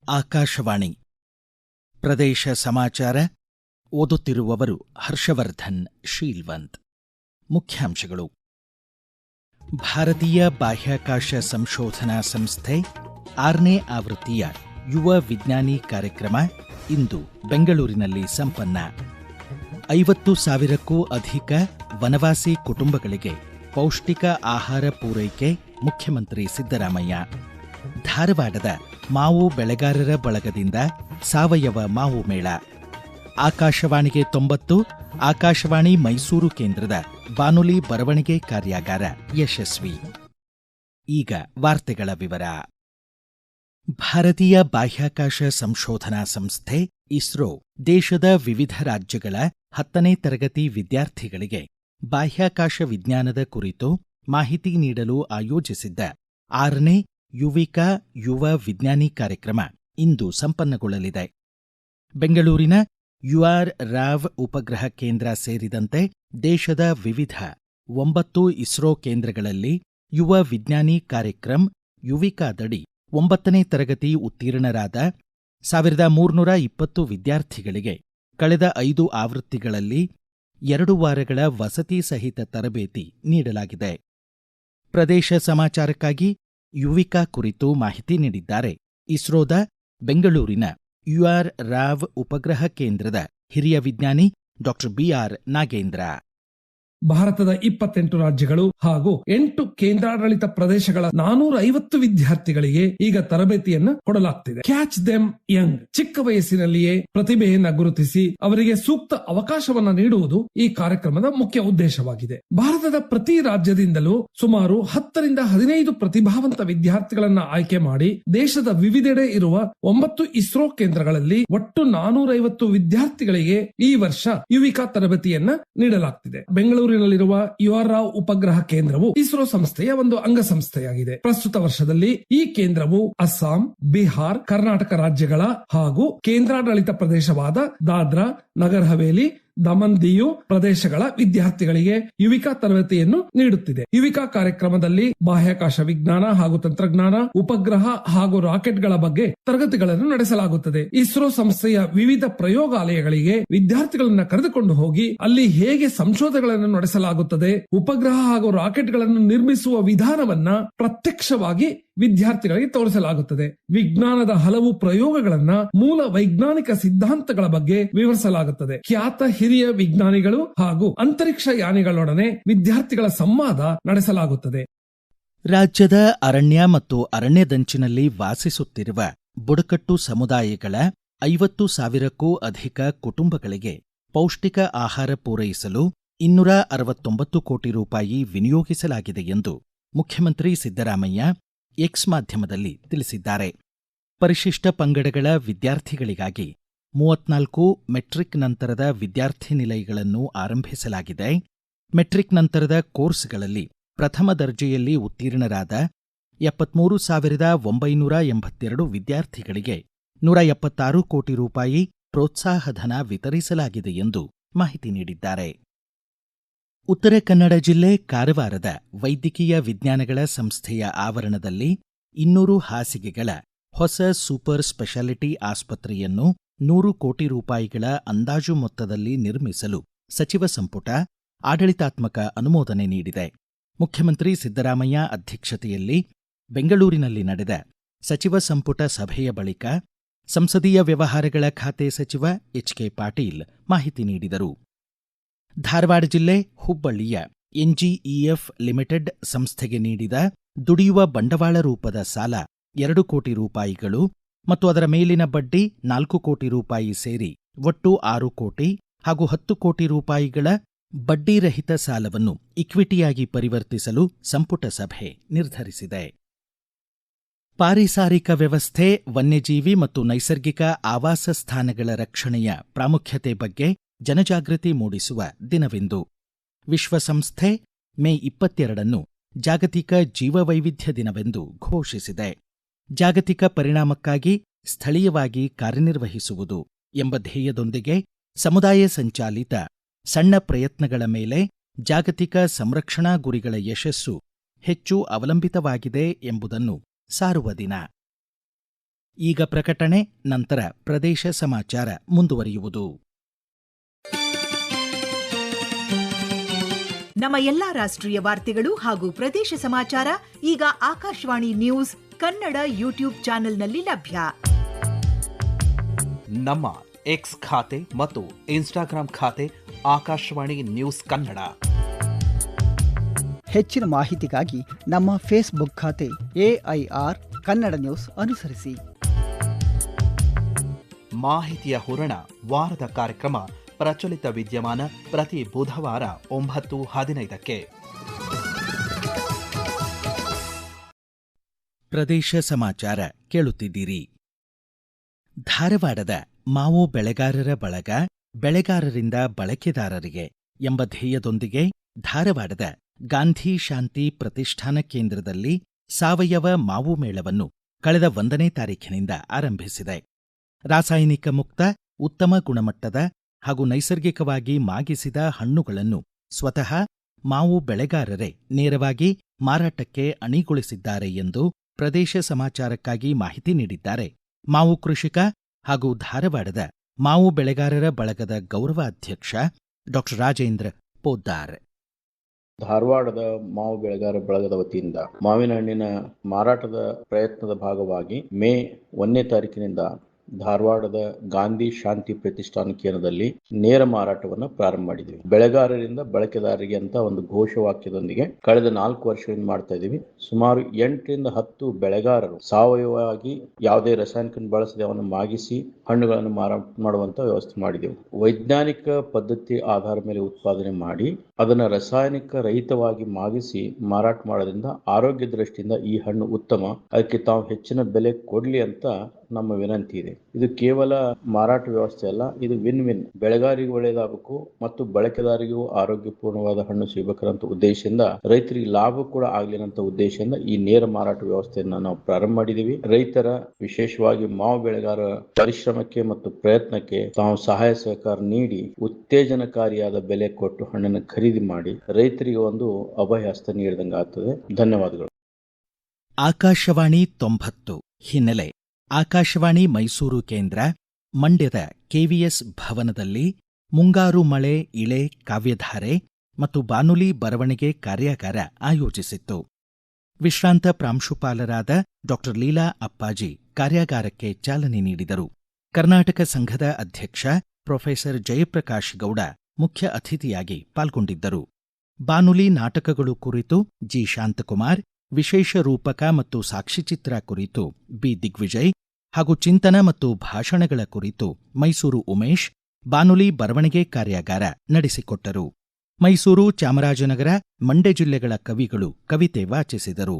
ಆಕಾಶವಾಣಿ ಪ್ರದೇಶ ಸಮಾಚಾರ ಓದುತ್ತಿರುವವರು ಹರ್ಷವರ್ಧನ್ ಶೀಲ್ವಂತ್. ಮುಖ್ಯಾಂಶಗಳು. ಭಾರತೀಯ ಬಾಹ್ಯಾಕಾಶ ಸಂಶೋಧನಾ ಸಂಸ್ಥೆ 6ನೇ ಆವೃತ್ತಿಯ ಯುವ ವಿಜ್ಞಾನಿ ಕಾರ್ಯಕ್ರಮ ಇಂದು ಬೆಂಗಳೂರಿನಲ್ಲಿ ಸಂಪನ್ನ. 50,000ಕ್ಕೂ ಅಧಿಕ ವನವಾಸಿ ಕುಟುಂಬಗಳಿಗೆ ಪೌಷ್ಟಿಕ ಆಹಾರ ಪೂರೈಕೆ ಮುಖ್ಯಮಂತ್ರಿ ಸಿದ್ದರಾಮಯ್ಯ. ಧಾರವಾಡದ ಮಾವು ಬೆಳೆಗಾರರ ಬಳಗದಿಂದ ಸಾವಯವ ಮಾವು ಮೇಳ. ಆಕಾಶವಾಣಿಗೆ 90, ಆಕಾಶವಾಣಿ ಮೈಸೂರು ಕೇಂದ್ರದ ಬಾನುಲಿ ಬರವಣಿಗೆ ಕಾರ್ಯಾಗಾರ ಯಶಸ್ವಿ. ಈಗ ವಾರ್ತೆಗಳ ವಿವರ. ಭಾರತೀಯ ಬಾಹ್ಯಾಕಾಶ ಸಂಶೋಧನಾ ಸಂಸ್ಥೆ ಇಸ್ರೋ ದೇಶದ ವಿವಿಧ ರಾಜ್ಯಗಳ 10ನೇ ತರಗತಿ ವಿದ್ಯಾರ್ಥಿಗಳಿಗೆ ಬಾಹ್ಯಾಕಾಶ ವಿಜ್ಞಾನದ ಕುರಿತು ಮಾಹಿತಿ ನೀಡಲು ಆಯೋಜಿಸಿದ್ದ 6ನೇ ಯುವಿಕಾ ಯುವ ವಿಜ್ಞಾನಿ ಕಾರ್ಯಕ್ರಮ ಇಂದು ಸಂಪನ್ನಗೊಳ್ಳಲಿದೆ. ಬೆಂಗಳೂರಿನ ಯುಆರ್ ರಾವ್ ಉಪಗ್ರಹ ಕೇಂದ್ರ ಸೇರಿದಂತೆ ದೇಶದ ವಿವಿಧ 9 ಇಸ್ರೋ ಕೇಂದ್ರಗಳಲ್ಲಿ ಯುವ ವಿಜ್ಞಾನಿ ಕಾರ್ಯಕ್ರಮ ಯುವಿಕಾದಡಿ 9ನೇ ತರಗತಿ ಉತ್ತೀರ್ಣರಾದ 1320 ವಿದ್ಯಾರ್ಥಿಗಳಿಗೆ ಕಳೆದ 5 ಆವೃತ್ತಿಗಳಲ್ಲಿ 2 ವಾರಗಳ ವಸತಿ ಸಹಿತ ತರಬೇತಿ ನೀಡಲಾಗಿದೆ. ಪ್ರದೇಶ ಸಮಾಚಾರಕ್ಕಾಗಿ ಯುವಿಕಾ ಕುರಿತು ಮಾಹಿತಿ ನೀಡಿದ್ದಾರೆ ಇಸ್ರೋದ ಬೆಂಗಳೂರಿನ ಯುಆರ್ ರಾವ್ ಉಪಗ್ರಹ ಕೇಂದ್ರದ ಹಿರಿಯ ವಿಜ್ಞಾನಿ ಡಾಕ್ಟರ್ ಬಿಆರ್ ನಾಗೇಂದ್ರ. ಭಾರತದ 28 ರಾಜ್ಯಗಳು ಹಾಗೂ 8 ಕೇಂದ್ರಾಡಳಿತ ಪ್ರದೇಶಗಳ 450 ವಿದ್ಯಾರ್ಥಿಗಳಿಗೆ ಈಗ ತರಬೇತಿಯನ್ನು ಕೊಡಲಾಗ್ತಿದೆ. ಕ್ಯಾಚ್ ದೆಮ್ ಯಂಗ್, ಚಿಕ್ಕ ವಯಸ್ಸಿನಲ್ಲಿಯೇ ಪ್ರತಿಭೆಯನ್ನ ಗುರುತಿಸಿ ಅವರಿಗೆ ಸೂಕ್ತ ಅವಕಾಶವನ್ನ ನೀಡುವುದು ಈ ಕಾರ್ಯಕ್ರಮದ ಮುಖ್ಯ ಉದ್ದೇಶವಾಗಿದೆ. ಭಾರತದ ಪ್ರತಿ ರಾಜ್ಯದಿಂದಲೂ ಸುಮಾರು 10 ರಿಂದ 15 ಪ್ರತಿಭಾವಂತ ವಿದ್ಯಾರ್ಥಿಗಳನ್ನ ಆಯ್ಕೆ ಮಾಡಿ ದೇಶದ ವಿವಿಧೆಡೆ ಇರುವ 9 ಇಸ್ರೋ ಕೇಂದ್ರಗಳಲ್ಲಿ ಒಟ್ಟು 450 ವಿದ್ಯಾರ್ಥಿಗಳಿಗೆ ಈ ವರ್ಷ ಯುವಿಕಾ ತರಬೇತಿಯನ್ನ ನೀಡಲಾಗ್ತಿದೆ. ಬೆಂಗಳೂರಿನಲ್ಲಿರುವ ಯುಆರ್ ರಾವ್ ಉಪಗ್ರಹ ಕೇಂದ್ರವು ಇಸ್ರೋ ಸಂಸ್ಥೆಯ ಒಂದು ಅಂಗಸಂಸ್ಥೆಯಾಗಿದೆ. ಪ್ರಸ್ತುತ ವರ್ಷದಲ್ಲಿ ಈ ಕೇಂದ್ರವು ಅಸ್ಸಾಂ, ಬಿಹಾರ್, ಕರ್ನಾಟಕ ರಾಜ್ಯಗಳ ಹಾಗೂ ಕೇಂದ್ರಾಡಳಿತ ಪ್ರದೇಶವಾದ ದಾದ್ರಾ, ನಗರ್ ಹವೇಲಿ, ದಮನ್ ದಿಯು ಪ್ರದೇಶಗಳ ವಿದ್ಯಾರ್ಥಿಗಳಿಗೆ ಯುವಿಕಾ ತರಬೇತಿಯನ್ನು ನೀಡುತ್ತಿದೆ. ಯುವಿಕಾ ಕಾರ್ಯಕ್ರಮದಲ್ಲಿ ಬಾಹ್ಯಾಕಾಶ ವಿಜ್ಞಾನ ಹಾಗೂ ತಂತ್ರಜ್ಞಾನ, ಉಪಗ್ರಹ ಹಾಗೂ ರಾಕೆಟ್ಗಳ ಬಗ್ಗೆ ತರಗತಿಗಳನ್ನು ನಡೆಸಲಾಗುತ್ತದೆ. ಇಸ್ರೋ ಸಂಸ್ಥೆಯ ವಿವಿಧ ಪ್ರಯೋಗಾಲಯಗಳಿಗೆ ವಿದ್ಯಾರ್ಥಿಗಳನ್ನ ಕರೆದುಕೊಂಡು ಹೋಗಿ ಅಲ್ಲಿ ಹೇಗೆ ಸಂಶೋಧನೆಗಳನ್ನು ನಡೆಸಲಾಗುತ್ತದೆ, ಉಪಗ್ರಹ ಹಾಗೂ ರಾಕೆಟ್ಗಳನ್ನು ನಿರ್ಮಿಸುವ ವಿಧಾನವನ್ನ ಪ್ರತ್ಯಕ್ಷವಾಗಿ ವಿದ್ಯಾರ್ಥಿಗಳಿಗೆ ತೋರಿಸಲಾಗುತ್ತದೆ. ವಿಜ್ಞಾನದ ಹಲವು ಪ್ರಯೋಗಗಳನ್ನ ಮೂಲ ವೈಜ್ಞಾನಿಕ ಸಿದ್ಧಾಂತಗಳ ಬಗ್ಗೆ ವಿವರಿಸಲಾಗುತ್ತದೆ. ಖ್ಯಾತ ಹಿರಿಯ ವಿಜ್ಞಾನಿಗಳು ಹಾಗೂ ಅಂತರಿಕ್ಷ ಯಾನಿಗಳೊಡನೆ ವಿದ್ಯಾರ್ಥಿಗಳ ಸಂವಾದ ನಡೆಸಲಾಗುತ್ತದೆ. ರಾಜ್ಯದ ಅರಣ್ಯ ಮತ್ತು ಅರಣ್ಯದಂಚಿನಲ್ಲಿ ವಾಸಿಸುತ್ತಿರುವ ಬುಡಕಟ್ಟು ಸಮುದಾಯಗಳ 50,000ಕ್ಕೂ ಅಧಿಕ ಕುಟುಂಬಗಳಿಗೆ ಪೌಷ್ಟಿಕ ಆಹಾರ ಪೂರೈಸಲು 269 ಕೋಟಿ ರೂಪಾಯಿ ವಿನಿಯೋಗಿಸಲಾಗಿದೆ ಎಂದು ಮುಖ್ಯಮಂತ್ರಿ ಸಿದ್ದರಾಮಯ್ಯ ಎಕ್ಸ್ ಮಾಧ್ಯಮದಲ್ಲಿ ತಿಳಿಸಿದ್ದಾರೆ. ಪರಿಶಿಷ್ಟ ಪಂಗಡಗಳ ವಿದ್ಯಾರ್ಥಿಗಳಿಗಾಗಿ 34 ಮೆಟ್ರಿಕ್ ನಂತರದ ವಿದ್ಯಾರ್ಥಿ ನಿಲಯಗಳನ್ನು ಆರಂಭಿಸಲಾಗಿದೆ. ಮೆಟ್ರಿಕ್ ನಂತರದ ಕೋರ್ಸ್ಗಳಲ್ಲಿ ಪ್ರಥಮ ದರ್ಜೆಯಲ್ಲಿ ಉತ್ತೀರ್ಣರಾದ 73,982 ವಿದ್ಯಾರ್ಥಿಗಳಿಗೆ 176 ಕೋಟಿ ರೂಪಾಯಿ ಪ್ರೋತ್ಸಾಹಧನ ವಿತರಿಸಲಾಗಿದೆ ಎಂದು ಮಾಹಿತಿ ನೀಡಿದ್ದಾರೆ. ಉತ್ತರ ಕನ್ನಡ ಜಿಲ್ಲೆ ಕಾರವಾರದ ವೈದ್ಯಕೀಯ ವಿಜ್ಞಾನಗಳ ಸಂಸ್ಥೆಯ ಆವರಣದಲ್ಲಿ 200 ಹಾಸಿಗೆಗಳ ಹೊಸ ಸೂಪರ್ ಸ್ಪೆಷಾಲಿಟಿ ಆಸ್ಪತ್ರೆಯನ್ನು 100 ಕೋಟಿ ರೂಪಾಯಿಗಳ ಅಂದಾಜು ಮೊತ್ತದಲ್ಲಿ ನಿರ್ಮಿಸಲು ಸಚಿವ ಸಂಪುಟ ಆಡಳಿತಾತ್ಮಕ ಅನುಮೋದನೆ ನೀಡಿದೆ. ಮುಖ್ಯಮಂತ್ರಿ ಸಿದ್ದರಾಮಯ್ಯ ಅಧ್ಯಕ್ಷತೆಯಲ್ಲಿ ಬೆಂಗಳೂರಿನಲ್ಲಿ ನಡೆದ ಸಚಿವ ಸಂಪುಟ ಸಭೆಯ ಬಳಿಕ ಸಂಸದೀಯ ವ್ಯವಹಾರಗಳ ಖಾತೆ ಸಚಿವ ಎಚ್.ಕೆ. ಪಾಟೀಲ್ ಮಾಹಿತಿ ನೀಡಿದರು. ಧಾರವಾಡ ಜಿಲ್ಲೆ ಹುಬ್ಬಳ್ಳಿಯ ಎನ್ಜಿಇಎಫ್ ಲಿಮಿಟೆಡ್ ಸಂಸ್ಥೆಗೆ ನೀಡಿದ ದುಡಿಯುವ ಬಂಡವಾಳ ರೂಪದ ಸಾಲ 2 ಕೋಟಿ ರೂಪಾಯಿಗಳು ಮತ್ತು ಅದರ ಮೇಲಿನ ಬಡ್ಡಿ 4 ಕೋಟಿ ರೂಪಾಯಿ ಸೇರಿ ಒಟ್ಟು 6 ಕೋಟಿ ಹಾಗೂ 10 ಕೋಟಿ ರೂಪಾಯಿಗಳ ಬಡ್ಡಿರಹಿತ ಸಾಲವನ್ನು ಇಕ್ವಿಟಿಯಾಗಿ ಪರಿವರ್ತಿಸಲು ಸಂಪುಟ ಸಭೆ ನಿರ್ಧರಿಸಿದೆ. ಪಾರಿಸಾರಿಕ ವ್ಯವಸ್ಥೆ, ವನ್ಯಜೀವಿ ಮತ್ತು ನೈಸರ್ಗಿಕ ಆವಾಸ ಸ್ಥಾನಗಳ ರಕ್ಷಣೆಯ ಪ್ರಾಮುಖ್ಯತೆ ಬಗ್ಗೆ ಜನಜಾಗೃತಿ ಮೂಡಿಸುವ ದಿನವೆಂದು ವಿಶ್ವಸಂಸ್ಥೆ ಮೇ 22 ಜಾಗತಿಕ ಜೀವವೈವಿಧ್ಯ ದಿನವೆಂದು ಘೋಷಿಸಿದೆ. ಜಾಗತಿಕ ಪರಿಣಾಮಕ್ಕಾಗಿ ಸ್ಥಳೀಯವಾಗಿ ಕಾರ್ಯನಿರ್ವಹಿಸುವುದು ಎಂಬ ಧ್ಯೇಯದೊಂದಿಗೆ ಸಮುದಾಯ ಸಂಚಾಲಿತ ಸಣ್ಣ ಪ್ರಯತ್ನಗಳ ಮೇಲೆ ಜಾಗತಿಕ ಸಂರಕ್ಷಣಾ ಗುರಿಗಳ ಯಶಸ್ಸು ಹೆಚ್ಚು ಅವಲಂಬಿತವಾಗಿದೆ ಎಂಬುದನ್ನು ಸಾರುವ ದಿನ. ಈಗ ಪ್ರಕಟಣೆ, ನಂತರ ಪ್ರದೇಶ ಸಮಾಚಾರ ಮುಂದುವರಿಯುವುದು. ನಮ್ಮ ಎಲ್ಲಾ ರಾಷ್ಟ್ರೀಯ ವಾರ್ತೆಗಳು ಹಾಗೂ ಪ್ರದೇಶ ಸಮಾಚಾರ ಈಗ ಆಕಾಶವಾಣಿ ನ್ಯೂಸ್ ಕನ್ನಡ ಯೂಟ್ಯೂಬ್ ಚಾನೆಲ್ನಲ್ಲಿ ಲಭ್ಯ. ನಮ್ಮ ಎಕ್ಸ್ ಖಾತೆ ಮತ್ತು ಇನ್ಸ್ಟಾಗ್ರಾಂ ಖಾತೆ ಆಕಾಶವಾಣಿ ನ್ಯೂಸ್ ಕನ್ನಡ. ಹೆಚ್ಚಿನ ಮಾಹಿತಿಗಾಗಿ ನಮ್ಮ ಫೇಸ್ಬುಕ್ ಖಾತೆ AIR ಕನ್ನಡ ನ್ಯೂಸ್ ಅನುಸರಿಸಿ. ಮಾಹಿತಿಯ ಹೂರಣ ವಾರದ ಕಾರ್ಯಕ್ರಮ ಪ್ರಚಲಿತ ವಿದ್ಯಮಾನ ಪ್ರತಿ ಬುಧವಾರ 9:15. ಪ್ರದೇಶ ಸಮಾಚಾರ ಕೇಳುತ್ತಿದ್ದೀರಿ. ಧಾರವಾಡದ ಮಾವು ಬೆಳೆಗಾರರ ಬಳಗ ಬೆಳೆಗಾರರಿಂದ ಬಳಕೆದಾರರಿಗೆ ಎಂಬ ಧ್ಯೇಯದೊಂದಿಗೆ ಧಾರವಾಡದ ಗಾಂಧಿ ಶಾಂತಿ ಪ್ರತಿಷ್ಠಾನ ಕೇಂದ್ರದಲ್ಲಿ ಸಾವಯವ ಮಾವು ಮೇಳವನ್ನು ಕಳೆದ 1ನೇ ತಾರೀಖಿನಿಂದ ಆರಂಭಿಸಿದೆ. ರಾಸಾಯನಿಕ ಮುಕ್ತ, ಉತ್ತಮ ಗುಣಮಟ್ಟದ ಹಾಗೂ ನೈಸರ್ಗಿಕವಾಗಿ ಮಾಗಿಸಿದ ಹಣ್ಣುಗಳನ್ನು ಸ್ವತಃ ಮಾವು ಬೆಳೆಗಾರರೇ ನೇರವಾಗಿ ಮಾರಾಟಕ್ಕೆ ಅಣಿಗೊಳಿಸಿದ್ದಾರೆ ಎಂದು ಪ್ರದೇಶ ಸಮಾಚಾರಕ್ಕಾಗಿ ಮಾಹಿತಿ ನೀಡಿದ್ದಾರೆ ಮಾವು ಕೃಷಿಕ ಹಾಗೂ ಧಾರವಾಡದ ಮಾವು ಬೆಳೆಗಾರರ ಬಳಗದ ಗೌರವ ಅಧ್ಯಕ್ಷ ಡಾ ರಾಜೇಂದ್ರ ಪೋದ್ದಾರ್. ಧಾರವಾಡದ ಮಾವು ಬೆಳೆಗಾರ ಬಳಗದ ವತಿಯಿಂದ ಮಾವಿನ ಹಣ್ಣಿನ ಮಾರಾಟದ ಪ್ರಯತ್ನದ ಭಾಗವಾಗಿ ಮೇ 1ನೇ ತಾರೀಕಿನಿಂದ ಧಾರವಾಡದ ಗಾಂಧಿ ಶಾಂತಿ ಪ್ರತಿಷ್ಠಾನ ಕೇಂದ್ರದಲ್ಲಿ ನೇರ ಮಾರಾಟವನ್ನು ಪ್ರಾರಂಭ ಮಾಡಿದ್ವಿ. ಬೆಳೆಗಾರರಿಂದ ಬಳಕೆದಾರರಿಗೆ ಅಂತ ಒಂದು ಘೋಷವಾಕ್ಯದೊಂದಿಗೆ ಕಳೆದ 4 ವರ್ಷಗಳಿಂದ ಮಾಡ್ತಾ ಇದೀವಿ. ಸುಮಾರು 8 ರಿಂದ 10 ಬೆಳೆಗಾರರು ಸಾವಯವವಾಗಿ ಯಾವುದೇ ರಾಸಾಯನಿಕ ಬಳಸದೆ ಅವನ್ನು ಮಾಗಿಸಿ ಹಣ್ಣುಗಳನ್ನು ಮಾರಾಟ ಮಾಡುವಂತ ವ್ಯವಸ್ಥೆ ಮಾಡಿದೆವು. ವೈಜ್ಞಾನಿಕ ಪದ್ಧತಿ ಆಧಾರ ಮೇಲೆ ಉತ್ಪಾದನೆ ಮಾಡಿ ಅದನ್ನ ರಾಸಾಯನಿಕ ರಹಿತವಾಗಿ ಮಾಗಿಸಿ ಮಾರಾಟ ಮಾಡೋದ್ರಿಂದ ಆರೋಗ್ಯ ದೃಷ್ಟಿಯಿಂದ ಈ ಹಣ್ಣು ಉತ್ತಮ, ಅದಕ್ಕೆ ತಾವು ಹೆಚ್ಚಿನ ಬೆಲೆ ಕೊಡ್ಲಿ ಅಂತ ನಮ್ಮ ವಿನಂತಿ ಇದೆ. ಇದು ಕೇವಲ ಮಾರಾಟ ವ್ಯವಸ್ಥೆ ಅಲ್ಲ, ಇದು ವಿನ್ ವಿನ್. ಬೆಳೆಗಾರಿಗೂ ಒಳ್ಳೆಯದಾಗಬೇಕು ಮತ್ತು ಬಳಕೆದಾರಿಗೂ ಆರೋಗ್ಯಪೂರ್ಣವಾದ ಹಣ್ಣು ಸಿಗಬೇಕಂತ ಉದ್ದೇಶದಿಂದ, ರೈತರಿಗೆ ಲಾಭ ಕೂಡ ಆಗ್ಲಿನಂತ ಉದ್ದೇಶದಿಂದ ಈ ನೇರ ಮಾರಾಟ ವ್ಯವಸ್ಥೆಯನ್ನ ನಾವು ಪ್ರಾರಂಭ ಮಾಡಿದೀವಿ. ರೈತರ, ವಿಶೇಷವಾಗಿ ಮಾವು ಬೆಳೆಗಾರ ಪರಿಶ್ರಮಕ್ಕೆ ಮತ್ತು ಪ್ರಯತ್ನಕ್ಕೆ ತಾವು ಸಹಾಯ ಸಹಕಾರ ನೀಡಿ ಉತ್ತೇಜನಕಾರಿಯಾದ ಬೆಲೆ ಕೊಟ್ಟು ಹಣ್ಣನ್ನು ಖರೀದಿ ಮಾಡಿ ರೈತರಿಗೆ ಒಂದು ಅಭಯಹಸ್ತ ನೀಡಿದಂಗೆ ಆಗ್ತದೆ. ಧನ್ಯವಾದಗಳು. ಆಕಾಶವಾಣಿ 90 ಹಿನ್ನೆಲೆ. ಆಕಾಶವಾಣಿ ಮೈಸೂರು ಕೇಂದ್ರ ಮಂಡ್ಯದ KVS ಭವನದಲ್ಲಿ ಮುಂಗಾರು ಮಳೆ ಇಳೆ ಕಾವ್ಯಧಾರೆ ಮತ್ತು ಬಾನುಲಿ ಬರವಣಿಗೆ ಕಾರ್ಯಾಗಾರ ಆಯೋಜಿಸಿತ್ತು. ವಿಶ್ರಾಂತ ಪ್ರಾಂಶುಪಾಲರಾದ ಡಾ ಲೀಲಾ ಅಪ್ಪಾಜಿ ಕಾರ್ಯಾಗಾರಕ್ಕೆ ಚಾಲನೆ ನೀಡಿದರು. ಕರ್ನಾಟಕ ಸಂಘದ ಅಧ್ಯಕ್ಷ ಪ್ರೊಫೆಸರ್ ಜಯಪ್ರಕಾಶ್ ಗೌಡ ಮುಖ್ಯ ಅತಿಥಿಯಾಗಿ ಪಾಲ್ಗೊಂಡಿದ್ದರು. ಬಾನುಲಿ ನಾಟಕಗಳು ಕುರಿತು ಜಿ ಶಾಂತಕುಮಾರ್, ವಿಶೇಷ ರೂಪಕ ಮತ್ತು ಸಾಕ್ಷಿಚಿತ್ರ ಕುರಿತು ಬಿ ದಿಗ್ವಿಜಯ್ ಹಾಗೂ ಚಿಂತನ ಮತ್ತು ಭಾಷಣಗಳ ಕುರಿತು ಮೈಸೂರು ಉಮೇಶ್ ಬಾನುಲಿ ಬರವಣಿಗೆ ಕಾರ್ಯಾಗಾರ ನಡೆಸಿಕೊಟ್ಟರು. ಮೈಸೂರು, ಚಾಮರಾಜನಗರ, ಮಂಡ್ಯ ಜಿಲ್ಲೆಗಳ ಕವಿಗಳು ಕವಿತೆ ವಾಚಿಸಿದರು.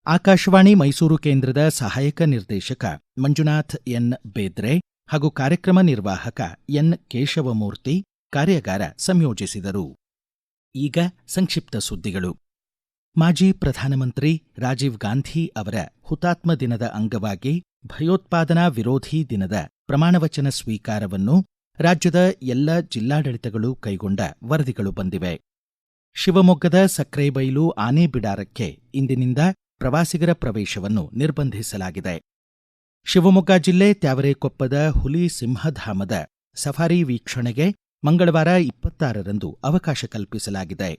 ಆಕಾಶವಾಣಿ ಮೈಸೂರು ಕೇಂದ್ರದ ಸಹಾಯಕ ನಿರ್ದೇಶಕ ಮಂಜುನಾಥ್ ಎನ್ ಬೇದ್ರೆ ಹಾಗೂ ಕಾರ್ಯಕ್ರಮ ನಿರ್ವಾಹಕ ಎನ್ ಕೇಶವಮೂರ್ತಿ ಕಾರ್ಯಾಗಾರ ಸಂಯೋಜಿಸಿದರು. ಈಗ ಸಂಕ್ಷಿಪ್ತ ಸುದ್ದಿಗಳು. ಮಾಜಿ ಪ್ರಧಾನಮಂತ್ರಿ ರಾಜೀವ್ ಗಾಂಧಿ ಅವರ ಹುತಾತ್ಮ ದಿನದ ಅಂಗವಾಗಿ ಭಯೋತ್ಪಾದನಾ ವಿರೋಧಿ ದಿನದ ಪ್ರಮಾಣವಚನ ಸ್ವೀಕಾರವನ್ನು ರಾಜ್ಯದ ಎಲ್ಲ ಜಿಲ್ಲಾಡಳಿತಗಳು ಕೈಗೊಂಡ ವರದಿಗಳು ಬಂದಿವೆ. ಶಿವಮೊಗ್ಗದ ಸಕ್ರೆಬೈಲು ಆನೆ ಬಿಡಾರಕ್ಕೆ ಇಂದಿನಿಂದ ಪ್ರವಾಸಿಗರ ಪ್ರವೇಶವನ್ನು ನಿರ್ಬಂಧಿಸಲಾಗಿದೆ. ಶಿವಮೊಗ್ಗ ಜಿಲ್ಲೆ ತ್ಯಾವರೆಕೊಪ್ಪದ ಹುಲಿ ಸಿಂಹಧಾಮದ ಸಫಾರಿ ವೀಕ್ಷಣೆಗೆ ಮಂಗಳವಾರ 26ರಂದು ಅವಕಾಶ ಕಲ್ಪಿಸಲಾಗಿದೆ.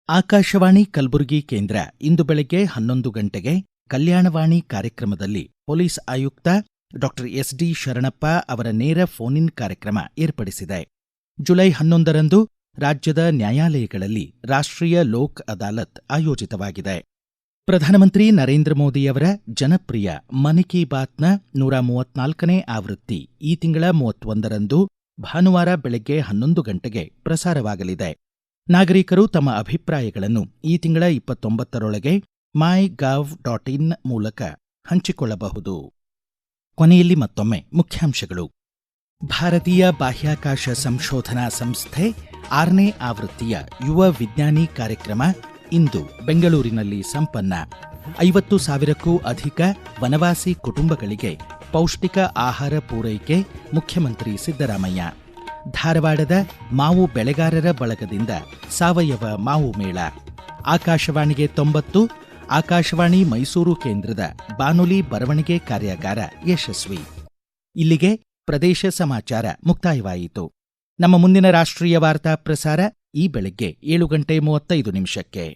ಆಕಾಶವಾಣಿ ಕಲಬುರಗಿ ಕೇಂದ್ರ ಇಂದು ಬೆಳಗ್ಗೆ 11 ಗಂಟೆಗೆ ಕಲ್ಯಾಣವಾಣಿ ಕಾರ್ಯಕ್ರಮದಲ್ಲಿ ಪೊಲೀಸ್ ಆಯುಕ್ತ ಡಾ SD ಶರಣಪ್ಪ ಅವರ ನೇರ ಫೋನ್ ಇನ್ ಕಾರ್ಯಕ್ರಮ ಏರ್ಪಡಿಸಿದೆ. ಜುಲೈ 11ರಂದು ರಾಜ್ಯದ ನ್ಯಾಯಾಲಯಗಳಲ್ಲಿ ರಾಷ್ಟ್ರೀಯ ಲೋಕ್ ಅದಾಲತ್ ಆಯೋಜಿತವಾಗಿದೆ. ಪ್ರಧಾನಮಂತ್ರಿ ನರೇಂದ್ರ ಮೋದಿಯವರ ಜನಪ್ರಿಯ ಮನ್ ಕಿ ಬಾತ್ನ 134ನೇ ಆವೃತ್ತಿ ಈ ತಿಂಗಳ 31ರಂದು ಭಾನುವಾರ ಬೆಳಗ್ಗೆ 11 ಗಂಟೆಗೆ ಪ್ರಸಾರವಾಗಲಿದೆ. ನಾಗರಿಕರು ತಮ್ಮ ಅಭಿಪ್ರಾಯಗಳನ್ನು ಈ ತಿಂಗಳ 29ರೊಳಗೆ mygov.in ಮೂಲಕ ಹಂಚಿಕೊಳ್ಳಬಹುದು. ಕೊನೆಯಲ್ಲಿ ಮತ್ತೊಮ್ಮೆ ಮುಖ್ಯಾಂಶಗಳು. ಭಾರತೀಯ ಬಾಹ್ಯಾಕಾಶ ಸಂಶೋಧನಾ ಸಂಸ್ಥೆ 6ನೇ ಆವೃತ್ತಿಯ ಯುವ ವಿಜ್ಞಾನಿ ಕಾರ್ಯಕ್ರಮ ಇಂದು ಬೆಂಗಳೂರಿನಲ್ಲಿ ಸಂಪನ್ನ. 50,000ಕ್ಕೂ ಅಧಿಕ ವನವಾಸಿ ಕುಟುಂಬಗಳಿಗೆ ಪೌಷ್ಟಿಕ ಆಹಾರ ಪೂರೈಕೆ ಮುಖ್ಯಮಂತ್ರಿ ಸಿದ್ದರಾಮಯ್ಯ. ಧಾರವಾಡದ ಮಾವು ಬೆಳೆಗಾರರ ಬಳಗದಿಂದ ಸಾವಯವ ಮಾವು ಮೇಳ. ಆಕಾಶವಾಣಿಗೆ 90, ಆಕಾಶವಾಣಿ ಮೈಸೂರು ಕೇಂದ್ರದ ಬಾನುಲಿ ಬರವಣಿಗೆ ಕಾರ್ಯಾಗಾರ ಯಶಸ್ವಿ. ಇಲ್ಲಿಗೆ ಪ್ರದೇಶ ಸಮಾಚಾರ ಮುಕ್ತಾಯವಾಯಿತು. ನಮ್ಮ ಮುಂದಿನ ರಾಷ್ಟ್ರೀಯ ವಾರ್ತಾ ಪ್ರಸಾರ ಈ ಬೆಳಗ್ಗೆ 7:35